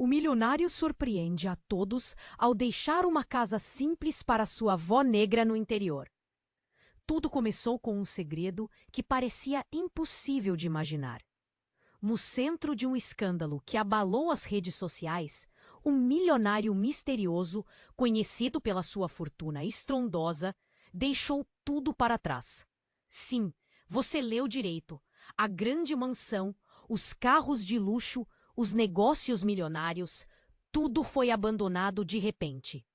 O milionário surpreende a todos ao deixar uma casa simples para sua avó negra no interior. Tudo começou com um segredo que parecia impossível de imaginar. No centro de um escândalo que abalou as redes sociais, um milionário misterioso, conhecido pela sua fortuna estrondosa, deixou tudo para trás. Sim, você leu direito. A grande mansão, os carros de luxo, os negócios milionários, tudo foi abandonado de repente.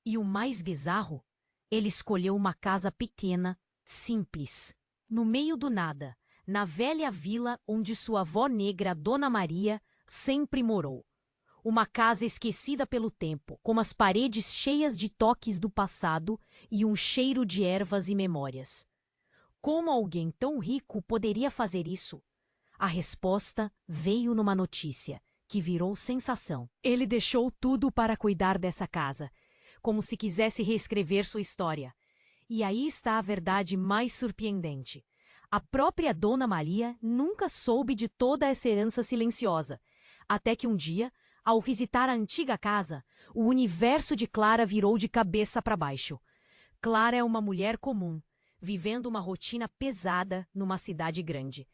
E o mais bizarro, ele escolheu uma casa pequena, simples, no meio do nada, na velha vila onde sua avó negra, Dona Maria, sempre morou. Uma casa esquecida pelo tempo, com as paredes cheias de toques do passado e um cheiro de ervas e memórias. Como alguém tão rico poderia fazer isso? A resposta veio numa notícia que virou sensação. Ele deixou tudo para cuidar dessa casa, como se quisesse reescrever sua história. E aí está a verdade mais surpreendente. A própria Dona Maria nunca soube de toda essa herança silenciosa, até que um dia, ao visitar a antiga casa, o universo de Clara virou de cabeça para baixo. Clara é uma mulher comum, vivendo uma rotina pesada numa cidade grande.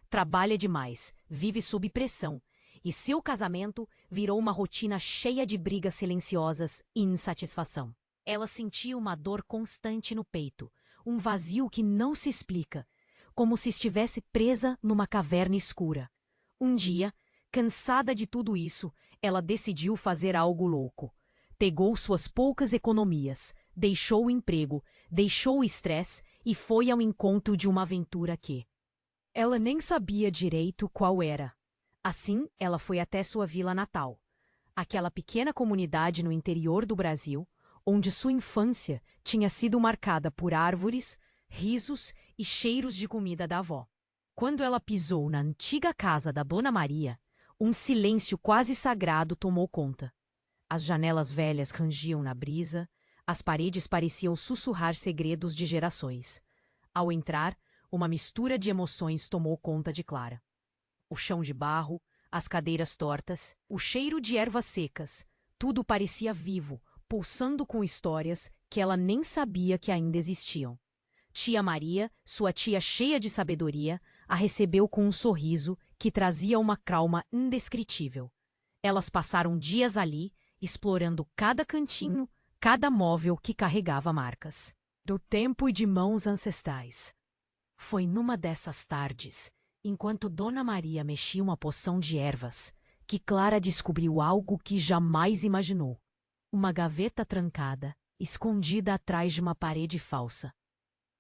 Trabalha demais, vive sob pressão, e seu casamento virou uma rotina cheia de brigas silenciosas e insatisfação. Ela sentia uma dor constante no peito, um vazio que não se explica, como se estivesse presa numa caverna escura. Um dia, cansada de tudo isso, ela decidiu fazer algo louco. Pegou suas poucas economias, deixou o emprego, deixou o estresse e foi ao encontro de uma aventura que ela nem sabia direito qual era. Assim, ela foi até sua vila natal, aquela pequena comunidade no interior do Brasil, onde sua infância tinha sido marcada por árvores, risos e cheiros de comida da avó. Quando ela pisou na antiga casa da Dona Maria, um silêncio quase sagrado tomou conta. As janelas velhas rangiam na brisa, as paredes pareciam sussurrar segredos de gerações. Ao entrar, uma mistura de emoções tomou conta de Clara. O chão de barro, as cadeiras tortas, o cheiro de ervas secas, tudo parecia vivo, pulsando com histórias que ela nem sabia que ainda existiam. Tia Maria, sua tia cheia de sabedoria, a recebeu com um sorriso que trazia uma calma indescritível. Elas passaram dias ali, explorando cada cantinho, cada móvel que carregava marcas do tempo e de mãos ancestrais. Foi numa dessas tardes, enquanto Dona Maria mexia uma poção de ervas, que Clara descobriu algo que jamais imaginou. Uma gaveta trancada, escondida atrás de uma parede falsa.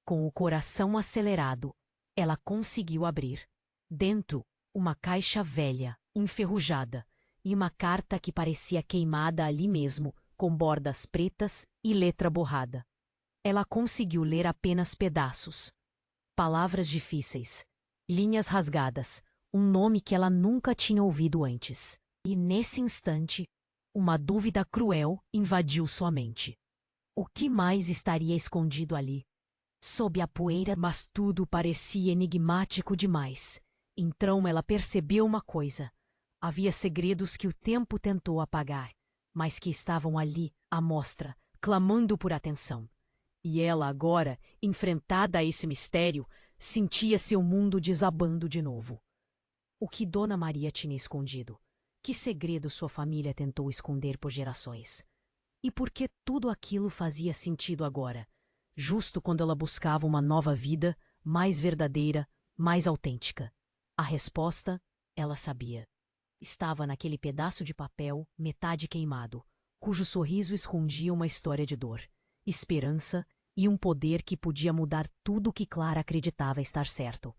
Com o coração acelerado, ela conseguiu abrir. Dentro, uma caixa velha, enferrujada, e uma carta que parecia queimada ali mesmo, com bordas pretas e letra borrada. Ela conseguiu ler apenas pedaços. Palavras difíceis, linhas rasgadas, um nome que ela nunca tinha ouvido antes. E nesse instante, uma dúvida cruel invadiu sua mente. O que mais estaria escondido ali? Sob a poeira, mas tudo parecia enigmático demais. Então ela percebeu uma coisa. Havia segredos que o tempo tentou apagar, mas que estavam ali, à mostra, clamando por atenção. E ela agora, enfrentada a esse mistério, sentia seu mundo desabando de novo. O que Dona Maria tinha escondido? Que segredo sua família tentou esconder por gerações? E por que tudo aquilo fazia sentido agora, justo quando ela buscava uma nova vida, mais verdadeira, mais autêntica? A resposta, ela sabia. Estava naquele pedaço de papel, metade queimado, cujo sorriso escondia uma história de dor, esperança e um poder que podia mudar tudo o que Clara acreditava estar certo.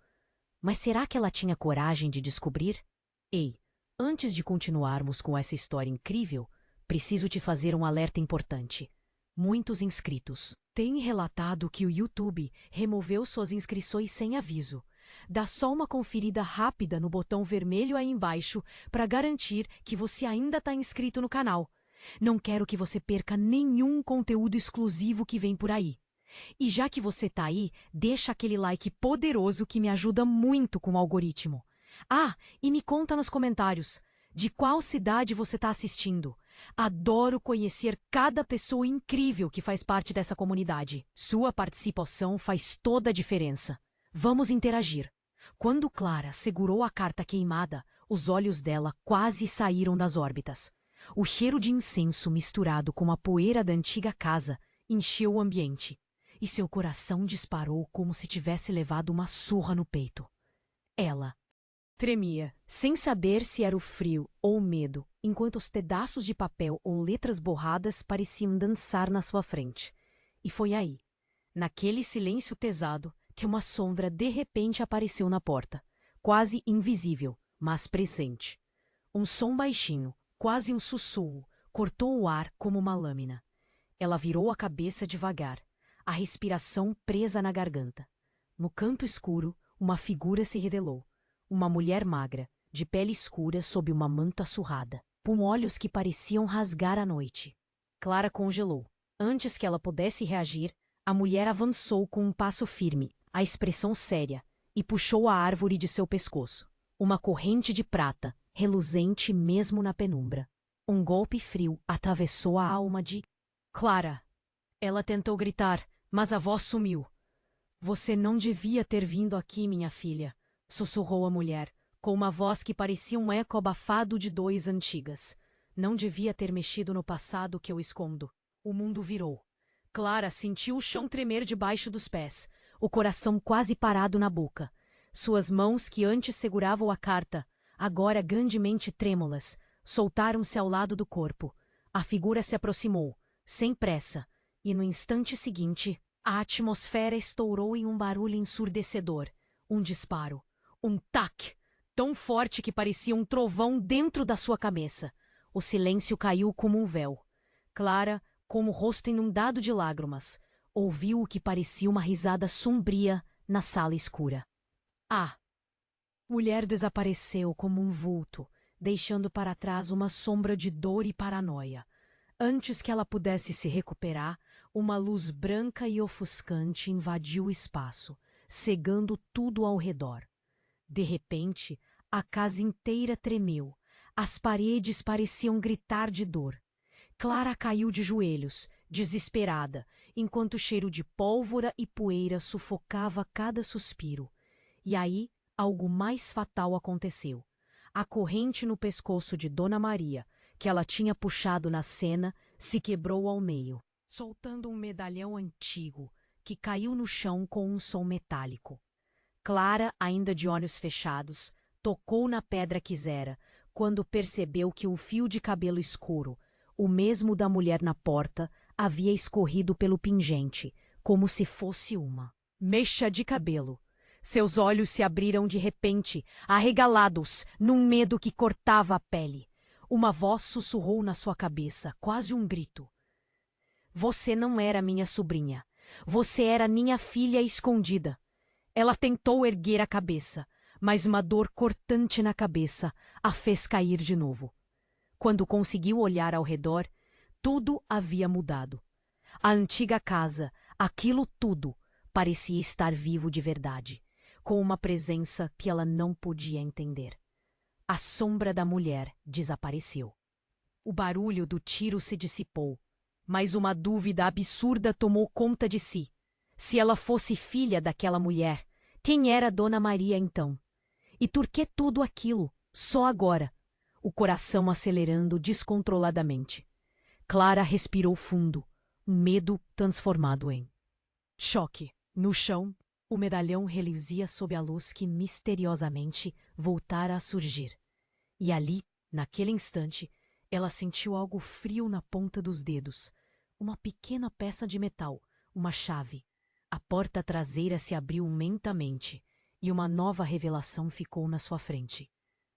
Mas será que ela tinha coragem de descobrir? Ei, antes de continuarmos com essa história incrível, preciso te fazer um alerta importante. Muitos inscritos têm relatado que o YouTube removeu suas inscrições sem aviso. Dá só uma conferida rápida no botão vermelho aí embaixo para garantir que você ainda está inscrito no canal. Não quero que você perca nenhum conteúdo exclusivo que vem por aí. E já que você tá aí, deixa aquele like poderoso que me ajuda muito com o algoritmo. Ah, e me conta nos comentários. De qual cidade você está assistindo? Adoro conhecer cada pessoa incrível que faz parte dessa comunidade. Sua participação faz toda a diferença. Vamos interagir. Quando Clara segurou a carta queimada, os olhos dela quase saíram das órbitas. O cheiro de incenso misturado com a poeira da antiga casa encheu o ambiente, e seu coração disparou como se tivesse levado uma surra no peito. Ela tremia, sem saber se era o frio ou o medo, enquanto os pedaços de papel ou letras borradas pareciam dançar na sua frente. E foi aí, naquele silêncio pesado, que uma sombra de repente apareceu na porta, quase invisível, mas presente. Um som baixinho, quase um sussurro, cortou o ar como uma lâmina. Ela virou a cabeça devagar, a respiração presa na garganta. No canto escuro, uma figura se revelou. Uma mulher magra, de pele escura sob uma manta surrada, com olhos que pareciam rasgar a noite. Clara congelou. Antes que ela pudesse reagir, a mulher avançou com um passo firme, a expressão séria, e puxou a árvore de seu pescoço. Uma corrente de prata, reluzente mesmo na penumbra. Um golpe frio atravessou a alma de Clara. Ela tentou gritar, mas a voz sumiu. Você não devia ter vindo aqui, minha filha, sussurrou a mulher, com uma voz que parecia um eco abafado de dores antigas. Não devia ter mexido no passado que eu escondo. O mundo virou. Clara sentiu o chão tremer debaixo dos pés, o coração quase parado na boca. Suas mãos, que antes seguravam a carta, agora grandemente trêmulas, soltaram-se ao lado do corpo. A figura se aproximou, sem pressa, e no instante seguinte, a atmosfera estourou em um barulho ensurdecedor. Um disparo. Um tac, tão forte que parecia um trovão dentro da sua cabeça. O silêncio caiu como um véu. Clara, com o rosto inundado de lágrimas, ouviu o que parecia uma risada sombria na sala escura. A mulher desapareceu como um vulto, deixando para trás uma sombra de dor e paranoia. Antes que ela pudesse se recuperar, uma luz branca e ofuscante invadiu o espaço, cegando tudo ao redor. De repente, a casa inteira tremeu. As paredes pareciam gritar de dor. Clara caiu de joelhos, desesperada, enquanto o cheiro de pólvora e poeira sufocava cada suspiro. E aí, algo mais fatal aconteceu. A corrente no pescoço de Dona Maria, que ela tinha puxado na cena, se quebrou ao meio, soltando um medalhão antigo, que caiu no chão com um som metálico. Clara, ainda de olhos fechados, tocou na pedra quisera, quando percebeu que um fio de cabelo escuro, o mesmo da mulher na porta, havia escorrido pelo pingente, como se fosse uma mecha de cabelo. Seus olhos se abriram de repente, arregalados, num medo que cortava a pele. Uma voz sussurrou na sua cabeça, quase um grito. Você não era minha sobrinha. Você era minha filha escondida. Ela tentou erguer a cabeça, mas uma dor cortante na cabeça a fez cair de novo. Quando conseguiu olhar ao redor, tudo havia mudado. A antiga casa, aquilo tudo, parecia estar vivo de verdade, com uma presença que ela não podia entender. A sombra da mulher desapareceu. O barulho do tiro se dissipou, mas uma dúvida absurda tomou conta de si. Se ela fosse filha daquela mulher, quem era Dona Maria então? E por que tudo aquilo, só agora? O coração acelerando descontroladamente. Clara respirou fundo, medo transformado em choque. No chão, o medalhão reluzia sob a luz que misteriosamente voltara a surgir. E ali, naquele instante, ela sentiu algo frio na ponta dos dedos. Uma pequena peça de metal, uma chave. A porta traseira se abriu lentamente e uma nova revelação ficou na sua frente.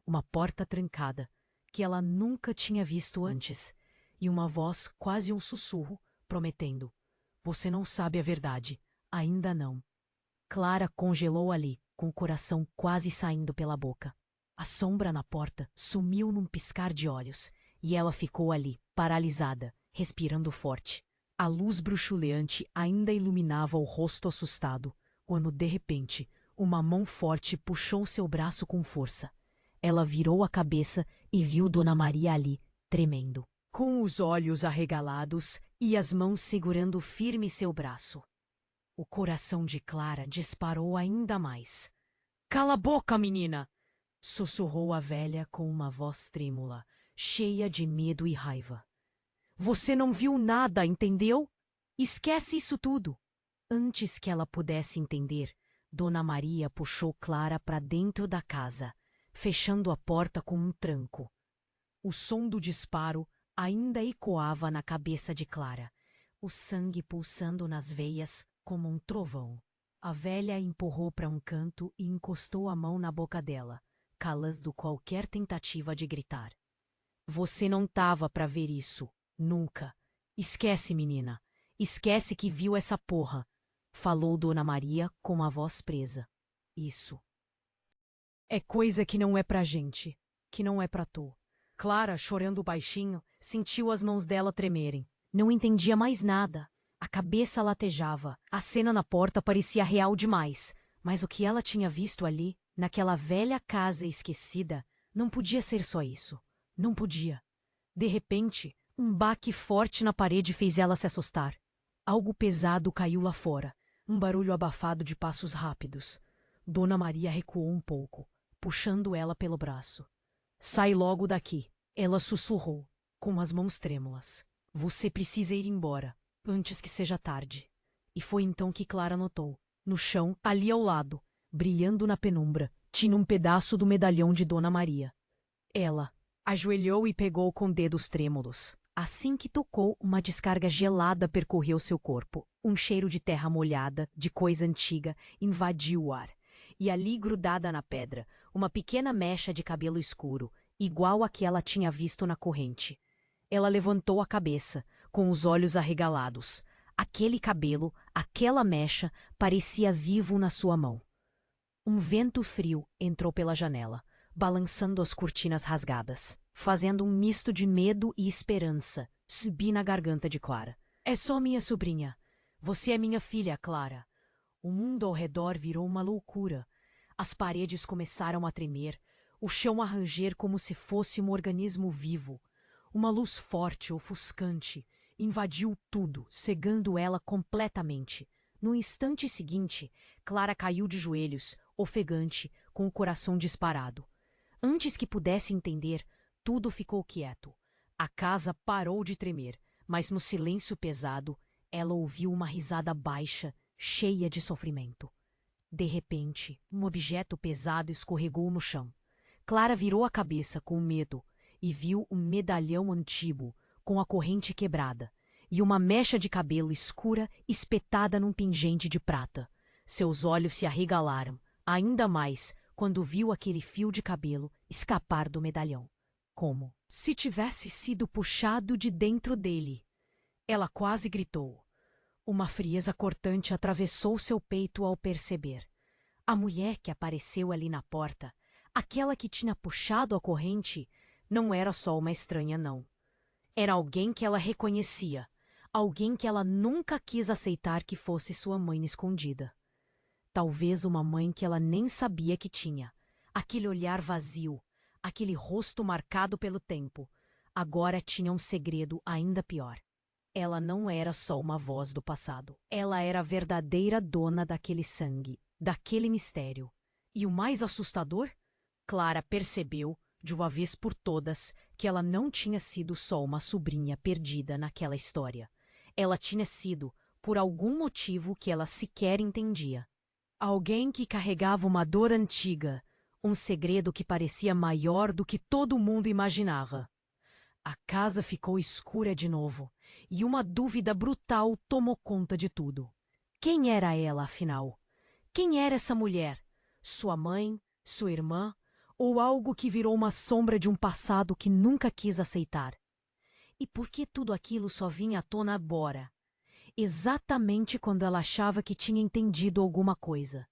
Uma porta trancada, que ela nunca tinha visto antes, e uma voz, quase um sussurro, prometendo: Você não sabe a verdade, ainda não. Clara congelou ali, com o coração quase saindo pela boca. A sombra na porta sumiu num piscar de olhos, e ela ficou ali, paralisada, respirando forte. A luz bruxuleante ainda iluminava o rosto assustado, quando, de repente, uma mão forte puxou seu braço com força. Ela virou a cabeça e viu Dona Maria ali, tremendo, com os olhos arregalados e as mãos segurando firme seu braço. O coração de Clara disparou ainda mais. "Cala a boca, menina!" sussurrou a velha com uma voz trêmula, cheia de medo e raiva. "Você não viu nada, entendeu? Esquece isso tudo." Antes que ela pudesse entender, Dona Maria puxou Clara para dentro da casa, fechando a porta com um tranco. O som do disparo ainda ecoava na cabeça de Clara, o sangue pulsando nas veias como um trovão. A velha a empurrou para um canto e encostou a mão na boca dela, calando qualquer tentativa de gritar. "Você não tava para ver isso, nunca. Esquece, menina. Esquece que viu essa porra", falou Dona Maria com a voz presa. "Isso é coisa que não é pra gente, que não é pra tu." Clara, chorando baixinho, sentiu as mãos dela tremerem. Não entendia mais nada. A cabeça latejava. A cena na porta parecia real demais. Mas o que ela tinha visto ali, naquela velha casa esquecida, não podia ser só isso. Não podia. De repente, um baque forte na parede fez ela se assustar. Algo pesado caiu lá fora. Um barulho abafado de passos rápidos. Dona Maria recuou um pouco, puxando ela pelo braço. "Sai logo daqui", ela sussurrou, com as mãos trêmulas. "Você precisa ir embora, antes que seja tarde." E foi então que Clara notou, no chão, ali ao lado, brilhando na penumbra, tinha um pedaço do medalhão de Dona Maria. Ela ajoelhou e pegou com dedos trêmulos. Assim que tocou, uma descarga gelada percorreu seu corpo. Um cheiro de terra molhada, de coisa antiga, invadiu o ar. E ali, grudada na pedra, uma pequena mecha de cabelo escuro, igual a que ela tinha visto na corrente. Ela levantou a cabeça, com os olhos arregalados. Aquele cabelo, aquela mecha, parecia vivo na sua mão. Um vento frio entrou pela janela, balançando as cortinas rasgadas, fazendo um misto de medo e esperança subir na garganta de Clara. "É só minha sobrinha. Você é minha filha, Clara." O mundo ao redor virou uma loucura. As paredes começaram a tremer, o chão a ranger como se fosse um organismo vivo. Uma luz forte, ofuscante, invadiu tudo, cegando ela completamente. No instante seguinte, Clara caiu de joelhos, ofegante, com o coração disparado. Antes que pudesse entender, tudo ficou quieto. A casa parou de tremer, mas no silêncio pesado, ela ouviu uma risada baixa, cheia de sofrimento. De repente, um objeto pesado escorregou no chão. Clara virou a cabeça com medo e viu um medalhão antigo, com a corrente quebrada, e uma mecha de cabelo escura espetada num pingente de prata. Seus olhos se arregalaram, ainda mais, quando viu aquele fio de cabelo escapar do medalhão, como se tivesse sido puxado de dentro dele. Ela quase gritou. Uma frieza cortante atravessou seu peito ao perceber. A mulher que apareceu ali na porta, aquela que tinha puxado a corrente, não era só uma estranha, não. Era alguém que ela reconhecia, alguém que ela nunca quis aceitar que fosse sua mãe escondida. Talvez uma mãe que ela nem sabia que tinha. Aquele olhar vazio, aquele rosto marcado pelo tempo, agora tinha um segredo ainda pior. Ela não era só uma voz do passado. Ela era a verdadeira dona daquele sangue, daquele mistério. E o mais assustador? Clara percebeu, de uma vez por todas, que ela não tinha sido só uma sobrinha perdida naquela história. Ela tinha sido, por algum motivo que ela sequer entendia, alguém que carregava uma dor antiga, um segredo que parecia maior do que todo mundo imaginava. A casa ficou escura de novo, e uma dúvida brutal tomou conta de tudo. Quem era ela, afinal? Quem era essa mulher? Sua mãe? Sua irmã? Ou algo que virou uma sombra de um passado que nunca quis aceitar? E por que tudo aquilo só vinha à tona agora? Exatamente quando ela achava que tinha entendido alguma coisa.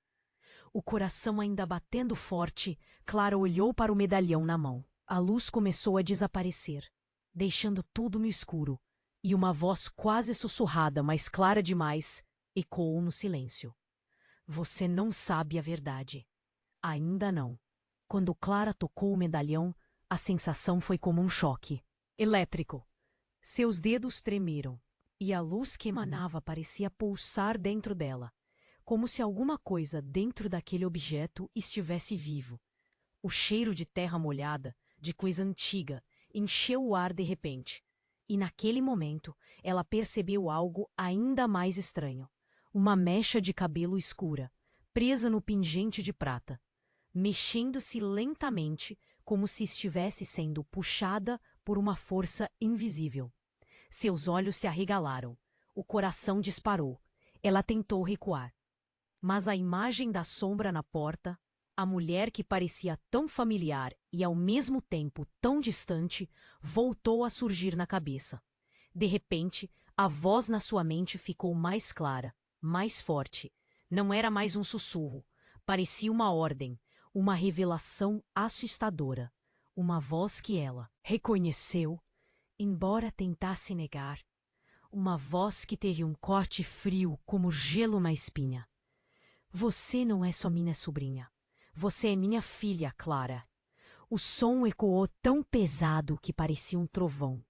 O coração ainda batendo forte, Clara olhou para o medalhão na mão. A luz começou a desaparecer, deixando tudo no escuro, e uma voz quase sussurrada, mas clara demais, ecoou no silêncio. "Você não sabe a verdade. Ainda não." Quando Clara tocou o medalhão, A sensação foi como um choque elétrico. Seus dedos tremeram, e a luz que emanava parecia pulsar dentro dela, como se alguma coisa dentro daquele objeto estivesse vivo. O cheiro de terra molhada, de coisa antiga, encheu o ar de repente. E naquele momento, ela percebeu algo ainda mais estranho. Uma mecha de cabelo escura, presa no pingente de prata, mexendo-se lentamente, como se estivesse sendo puxada por uma força invisível. Seus olhos se arregalaram. O coração disparou. Ela tentou recuar. Mas a imagem da sombra na porta, a mulher que parecia tão familiar e ao mesmo tempo tão distante, voltou a surgir na cabeça. De repente, a voz na sua mente ficou mais clara, mais forte. Não era mais um sussurro. Parecia uma ordem, uma revelação assustadora. Uma voz que ela reconheceu, embora tentasse negar. Uma voz que teve um corte frio como gelo na espinha. Você não é só minha sobrinha. Você é minha filha, Clara. O som ecoou tão pesado que parecia um trovão.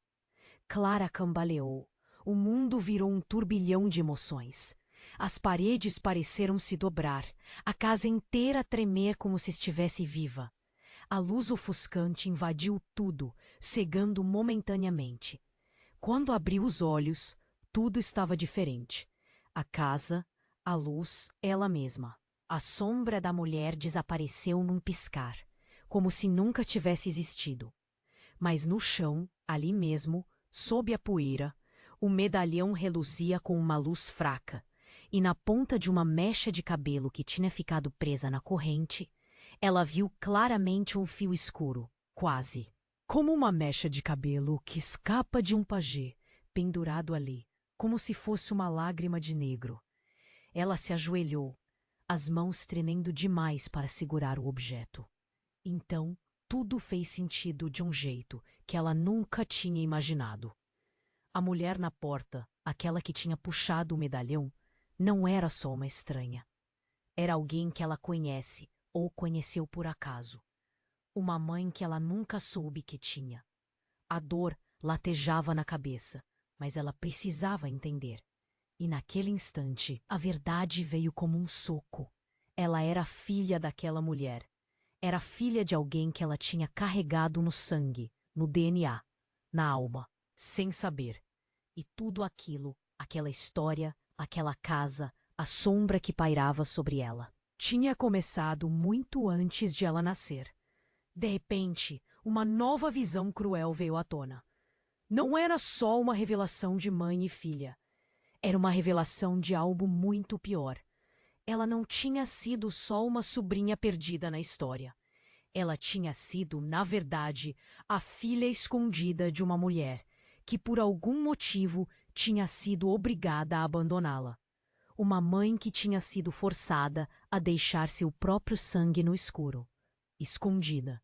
Clara cambaleou. O mundo virou um turbilhão de emoções. As paredes pareceram se dobrar, a casa inteira tremer como se estivesse viva. A luz ofuscante invadiu tudo, cegando momentaneamente. Quando abriu os olhos, tudo estava diferente. A casa, a luz, ela mesma. A sombra da mulher desapareceu num piscar, como se nunca tivesse existido. Mas no chão, ali mesmo, sob a poeira, o medalhão reluzia com uma luz fraca, e na ponta de uma mecha de cabelo que tinha ficado presa na corrente, ela viu claramente um fio escuro, quase como uma mecha de cabelo que escapa de um pajé, pendurado ali, como se fosse uma lágrima de negro. Ela se ajoelhou, as mãos tremendo demais para segurar o objeto. Então, tudo fez sentido de um jeito que ela nunca tinha imaginado. A mulher na porta, aquela que tinha puxado o medalhão, não era só uma estranha. Era alguém que ela conhece ou conheceu por acaso. Uma mãe que ela nunca soube que tinha. A dor latejava na cabeça, mas ela precisava entender. E naquele instante, a verdade veio como um soco. Ela era filha daquela mulher. Era filha de alguém que ela tinha carregado no sangue, no DNA, na alma, sem saber. E tudo aquilo, aquela história, aquela casa, a sombra que pairava sobre ela, tinha começado muito antes de ela nascer. De repente, uma nova visão cruel veio à tona. Não era só uma revelação de mãe e filha. Era uma revelação de algo muito pior. Ela não tinha sido só uma sobrinha perdida na história. Ela tinha sido, na verdade, a filha escondida de uma mulher que, por algum motivo, tinha sido obrigada a abandoná-la. Uma mãe que tinha sido forçada a deixar seu próprio sangue no escuro, escondida,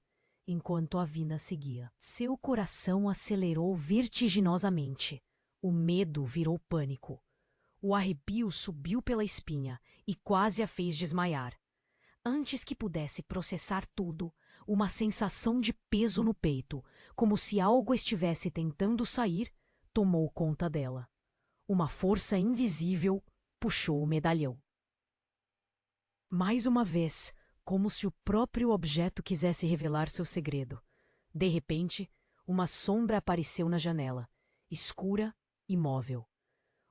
enquanto a vida seguia. Seu coração acelerou vertiginosamente. O medo virou pânico. O arrepio subiu pela espinha e quase a fez desmaiar. Antes que pudesse processar tudo, uma sensação de peso no peito, como se algo estivesse tentando sair, tomou conta dela. Uma força invisível puxou o medalhão. Mais uma vez, como se o próprio objeto quisesse revelar seu segredo. De repente, uma sombra apareceu na janela, escura, imóvel.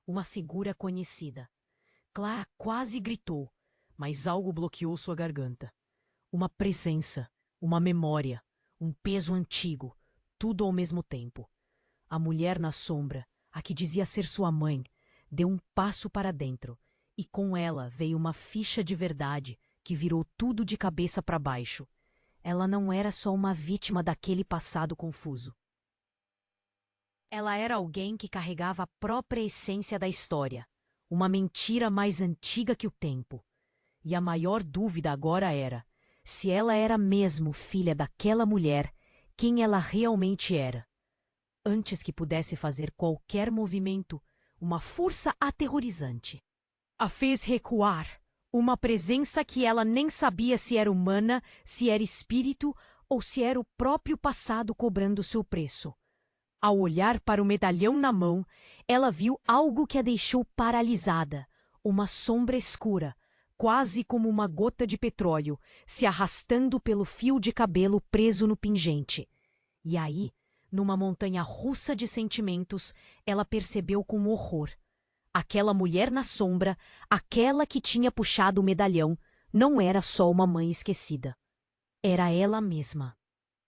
Uma figura conhecida. Clara quase gritou, mas algo bloqueou sua garganta. Uma presença, uma memória, um peso antigo, tudo ao mesmo tempo. A mulher na sombra, a que dizia ser sua mãe, deu um passo para dentro, e com ela veio uma ficha de verdade que virou tudo de cabeça para baixo. Ela não era só uma vítima daquele passado confuso. Ela era alguém que carregava a própria essência da história, uma mentira mais antiga que o tempo. E a maior dúvida agora era, se ela era mesmo filha daquela mulher, quem ela realmente era. Antes que pudesse fazer qualquer movimento, uma força aterrorizante a fez recuar. Uma presença que ela nem sabia se era humana, se era espírito ou se era o próprio passado cobrando seu preço. Ao olhar para o medalhão na mão, ela viu algo que a deixou paralisada, uma sombra escura, quase como uma gota de petróleo, se arrastando pelo fio de cabelo preso no pingente. E aí, numa montanha russa de sentimentos, ela percebeu com horror. Aquela mulher na sombra, aquela que tinha puxado o medalhão, não era só uma mãe esquecida. Era ela mesma.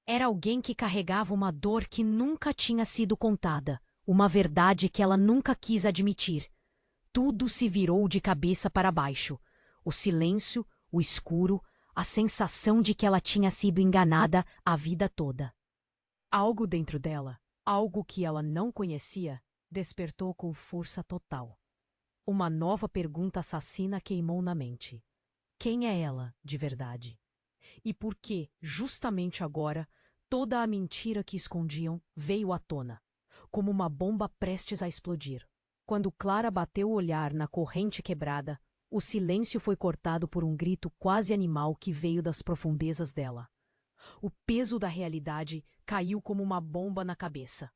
Era alguém que carregava uma dor que nunca tinha sido contada, uma verdade que ela nunca quis admitir. Tudo se virou de cabeça para baixo. O silêncio, o escuro, a sensação de que ela tinha sido enganada a vida toda. Algo dentro dela, algo que ela não conhecia, despertou com força total. Uma nova pergunta assassina queimou na mente. Quem é ela, de verdade? E por que, justamente agora, toda a mentira que escondiam veio à tona, como uma bomba prestes a explodir? Quando Clara bateu o olhar na corrente quebrada, o silêncio foi cortado por um grito quase animal que veio das profundezas dela. O peso da realidade caiu como uma bomba na cabeça.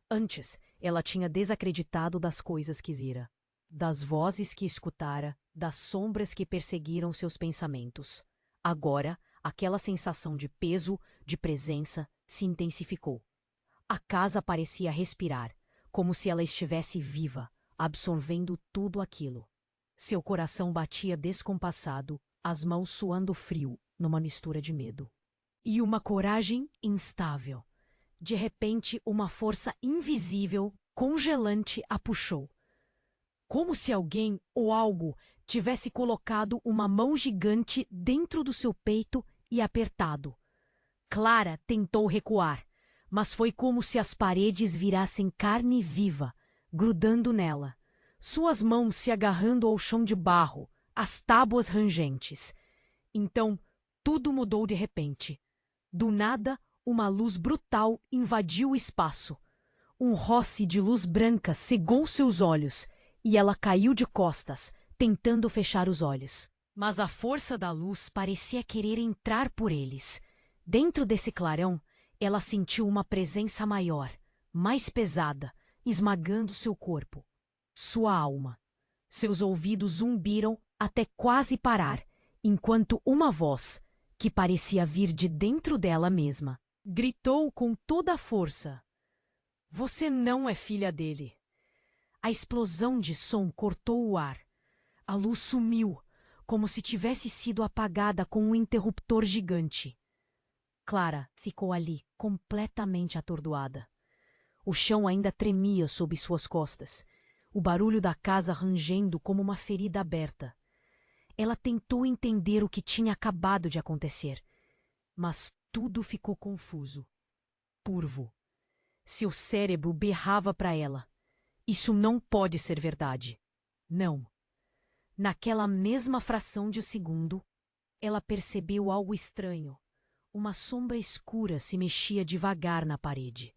Antes, ela tinha desacreditado das coisas que vira, das vozes que escutara, das sombras que perseguiram seus pensamentos. Agora, aquela sensação de peso, de presença, se intensificou. A casa parecia respirar, como se ela estivesse viva, absorvendo tudo aquilo. Seu coração batia descompassado, as mãos suando frio, numa mistura de medo. E uma coragem instável. De repente, uma força invisível, congelante, a puxou. Como se alguém ou algo tivesse colocado uma mão gigante dentro do seu peito e apertado. Clara tentou recuar, mas foi como se as paredes virassem carne viva, grudando nela. Suas mãos se agarrando ao chão de barro, as tábuas rangentes. Então, tudo mudou de repente. Do nada, uma luz brutal invadiu o espaço. Um roce de luz branca cegou seus olhos e ela caiu de costas, tentando fechar os olhos. Mas a força da luz parecia querer entrar por eles. Dentro desse clarão, ela sentiu uma presença maior, mais pesada, esmagando seu corpo, sua alma. Seus ouvidos zumbiram até quase parar, enquanto uma voz, que parecia vir de dentro dela mesma, gritou com toda a força: "Você não é filha dele." A explosão de som cortou o ar. A luz sumiu, como se tivesse sido apagada com um interruptor gigante. Clara ficou ali, completamente atordoada. O chão ainda tremia sob suas costas, o barulho da casa rangendo como uma ferida aberta. Ela tentou entender o que tinha acabado de acontecer, mas tudo ficou confuso, turvo. Seu cérebro berrava para ela: "Isso não pode ser verdade." Não. Naquela mesma fração de segundo, ela percebeu algo estranho. Uma sombra escura se mexia devagar na parede.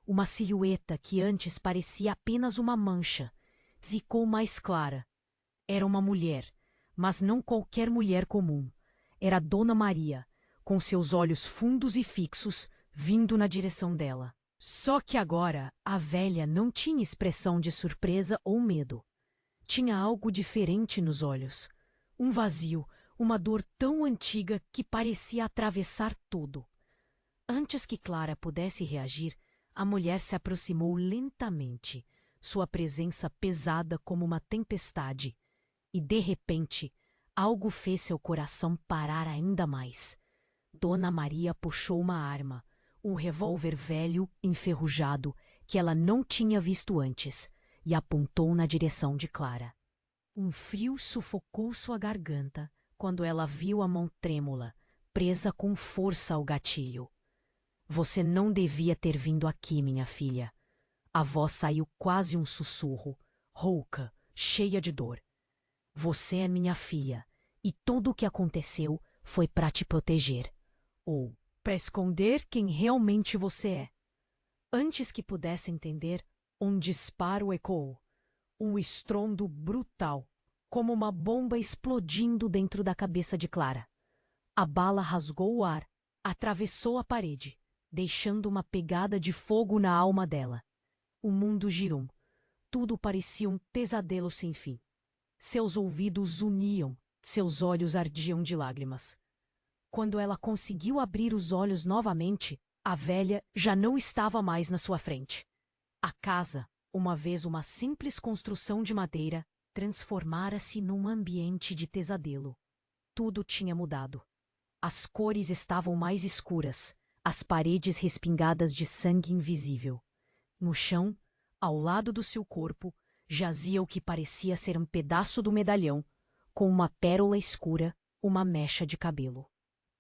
Uma silhueta que antes parecia apenas uma mancha ficou mais clara. Era uma mulher, mas não qualquer mulher comum. Era Dona Maria, com seus olhos fundos e fixos, vindo na direção dela. Só que agora a velha não tinha expressão de surpresa ou medo. Tinha algo diferente nos olhos. Um vazio, uma dor tão antiga que parecia atravessar tudo. Antes que Clara pudesse reagir, a mulher se aproximou lentamente, sua presença pesada como uma tempestade. E, de repente, algo fez seu coração parar ainda mais. Dona Maria puxou uma arma, um revólver velho, enferrujado, que ela não tinha visto antes, e apontou na direção de Clara. Um frio sufocou sua garganta quando ela viu a mão trêmula, presa com força ao gatilho. "Você não devia ter vindo aqui, minha filha." A voz saiu quase um sussurro, rouca, cheia de dor. "Você é minha filha, e tudo o que aconteceu foi para te proteger. Ou para esconder quem realmente você é." Antes que pudesse entender, um disparo ecoou. Um estrondo brutal, como uma bomba explodindo dentro da cabeça de Clara. A bala rasgou o ar, Atravessou a parede, deixando uma pegada de fogo na alma dela. O mundo girou. Tudo parecia um pesadelo sem fim. Seus ouvidos uniam, seus olhos ardiam de lágrimas. Quando ela conseguiu abrir os olhos novamente, a velha já não estava mais na sua frente. A casa, uma vez uma simples construção de madeira, transformara-se num ambiente de pesadelo. Tudo tinha mudado. As cores estavam mais escuras, as paredes respingadas de sangue invisível. No chão, ao lado do seu corpo, jazia o que parecia ser um pedaço do medalhão, com uma pérola escura, uma mecha de cabelo.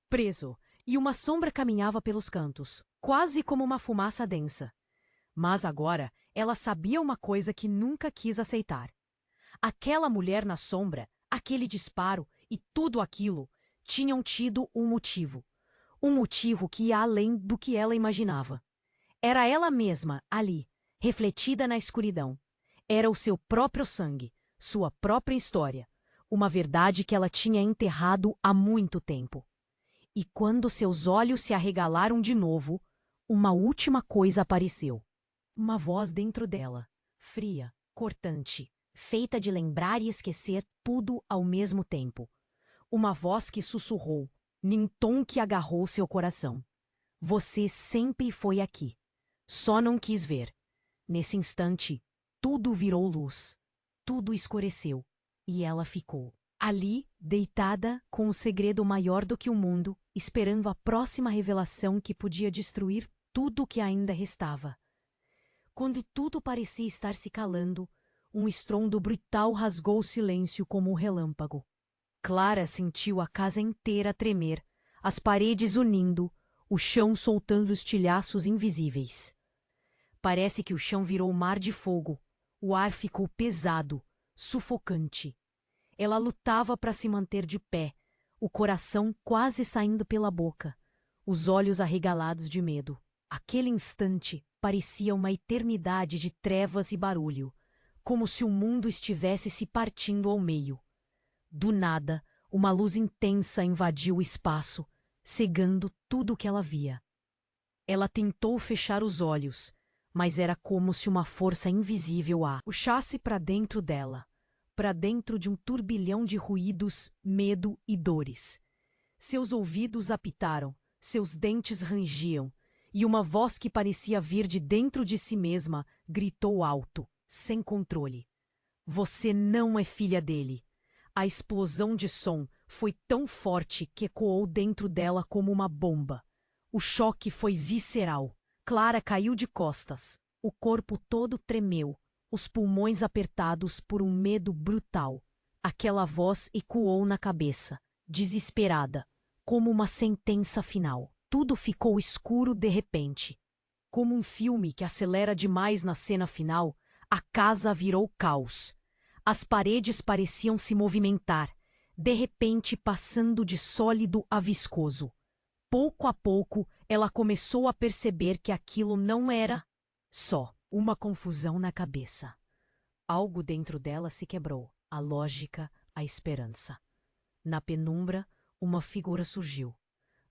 Preso, e uma sombra caminhava pelos cantos, quase como uma fumaça densa. Mas agora ela sabia uma coisa que nunca quis aceitar. Aquela mulher na sombra, aquele disparo e tudo aquilo tinham tido um motivo. Um motivo que ia além do que ela imaginava. Era ela mesma, ali, refletida na escuridão. Era o seu próprio sangue, sua própria história, uma verdade que ela tinha enterrado há muito tempo. E quando seus olhos se arregalaram de novo, uma última coisa apareceu. Uma voz dentro dela, fria, cortante, feita de lembrar e esquecer tudo ao mesmo tempo. Uma voz que sussurrou, num tom que agarrou seu coração. Você sempre foi aqui. Só não quis ver. Nesse instante, tudo virou luz. Tudo escureceu. E ela ficou ali, deitada, com o segredo maior do que o mundo, esperando a próxima revelação que podia destruir tudo o que ainda restava. Quando tudo parecia estar se calando, um estrondo brutal rasgou o silêncio como um relâmpago. Clara sentiu a casa inteira tremer, as paredes unindo, o chão soltando estilhaços invisíveis. Parece que o chão virou um mar de fogo. O ar ficou pesado, sufocante. Ela lutava para se manter de pé, o coração quase saindo pela boca, os olhos arregalados de medo. Aquele instante parecia uma eternidade de trevas e barulho, como se o mundo estivesse se partindo ao meio. Do nada, uma luz intensa invadiu o espaço, cegando tudo o que ela via. Ela tentou fechar os olhos, mas era como se uma força invisível a puxasse para dentro dela, para dentro de um turbilhão de ruídos, medo e dores. Seus ouvidos apitaram, seus dentes rangiam, e uma voz que parecia vir de dentro de si mesma gritou alto, sem controle. Você não é filha dele. A explosão de som foi tão forte que ecoou dentro dela como uma bomba. O choque foi visceral. Clara caiu de costas. O corpo todo tremeu, os pulmões apertados por um medo brutal. Aquela voz ecoou na cabeça, desesperada, como uma sentença final. Tudo ficou escuro de repente. Como um filme que acelera demais na cena final, a casa virou caos. As paredes pareciam se movimentar, de repente passando de sólido a viscoso. Pouco a pouco, ela começou a perceber que aquilo não era só uma confusão na cabeça. Algo dentro dela se quebrou, a lógica, a esperança. Na penumbra, uma figura surgiu.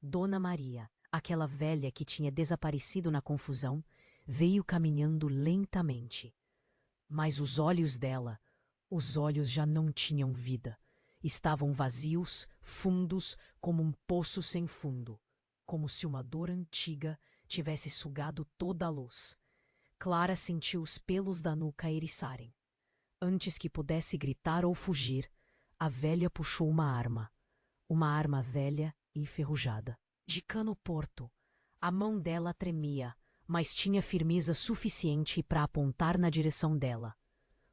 Dona Maria, aquela velha que tinha desaparecido na confusão, veio caminhando lentamente. Mas os olhos dela, os olhos já não tinham vida. Estavam vazios, fundos, como um poço sem fundo. Como se uma dor antiga tivesse sugado toda a luz. Clara sentiu os pelos da nuca eriçarem. Antes que pudesse gritar ou fugir, a velha puxou uma arma velha e enferrujada. De cano porto, a mão dela tremia, mas tinha firmeza suficiente para apontar na direção dela.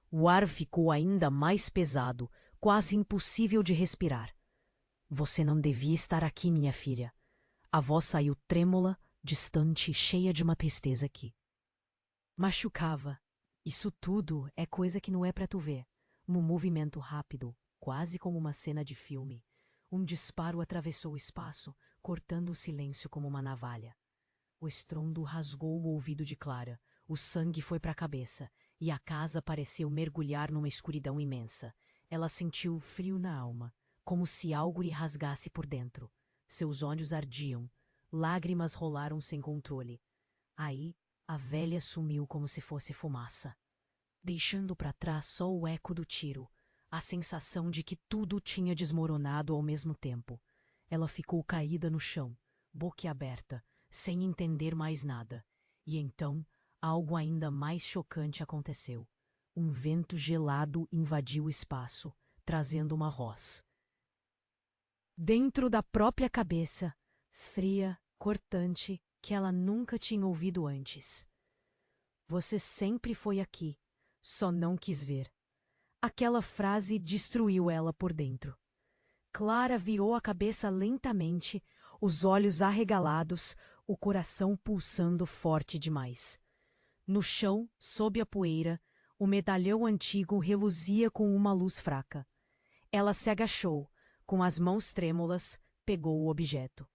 O ar ficou ainda mais pesado, quase impossível de respirar. Você não devia estar aqui, minha filha. A voz saiu trêmula, distante, cheia de uma tristeza que machucava. Isso tudo é coisa que não é para tu ver. Um movimento rápido, quase como uma cena de filme. Um disparo atravessou o espaço, cortando o silêncio como uma navalha. O estrondo rasgou o ouvido de Clara. O sangue foi para a cabeça, e a casa pareceu mergulhar numa escuridão imensa. Ela sentiu frio na alma, como se algo lhe rasgasse por dentro. Seus olhos ardiam, Lágrimas rolaram sem controle. Aí, a velha sumiu como se fosse fumaça, deixando para trás só o eco do tiro, a sensação de que tudo tinha desmoronado ao mesmo tempo. Ela ficou caída no chão, boquiaberta, sem entender mais nada. E então, algo ainda mais chocante aconteceu. Um vento gelado invadiu o espaço, trazendo uma voz. Dentro da própria cabeça, fria, cortante, que ela nunca tinha ouvido antes. Você sempre foi aqui, só não quis ver. Aquela frase destruiu ela por dentro. Clara virou a cabeça lentamente, os olhos arregalados, o coração pulsando forte demais. No chão, sob a poeira, o medalhão antigo reluzia com uma luz fraca. Ela se agachou, com as mãos trêmulas, pegou o objeto.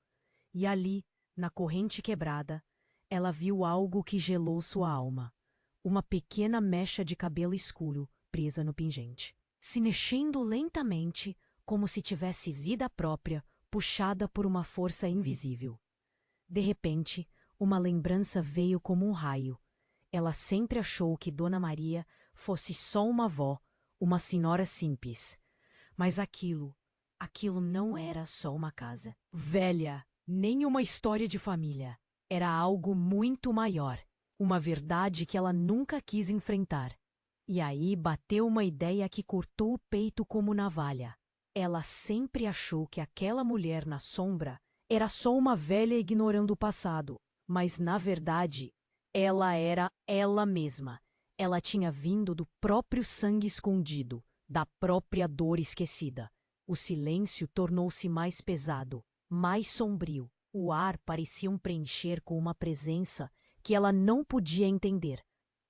E ali, na corrente quebrada, ela viu algo que gelou sua alma. Uma pequena mecha de cabelo escuro presa no pingente, se mexendo lentamente, como se tivesse vida própria, puxada por uma força invisível. De repente, uma lembrança veio como um raio. Ela sempre achou que Dona Maria fosse só uma avó, uma senhora simples. Mas aquilo não era só uma casa velha, nem uma história de família. Era algo muito maior, uma verdade que ela nunca quis enfrentar. E aí bateu uma ideia que cortou o peito como navalha. Ela sempre achou que aquela mulher na sombra era só uma velha ignorando o passado, mas na verdade, ela era ela mesma. Ela tinha vindo do próprio sangue escondido, da própria dor esquecida. O silêncio tornou-se mais pesado, mais sombrio. O ar parecia preencher com uma presença que ela não podia entender.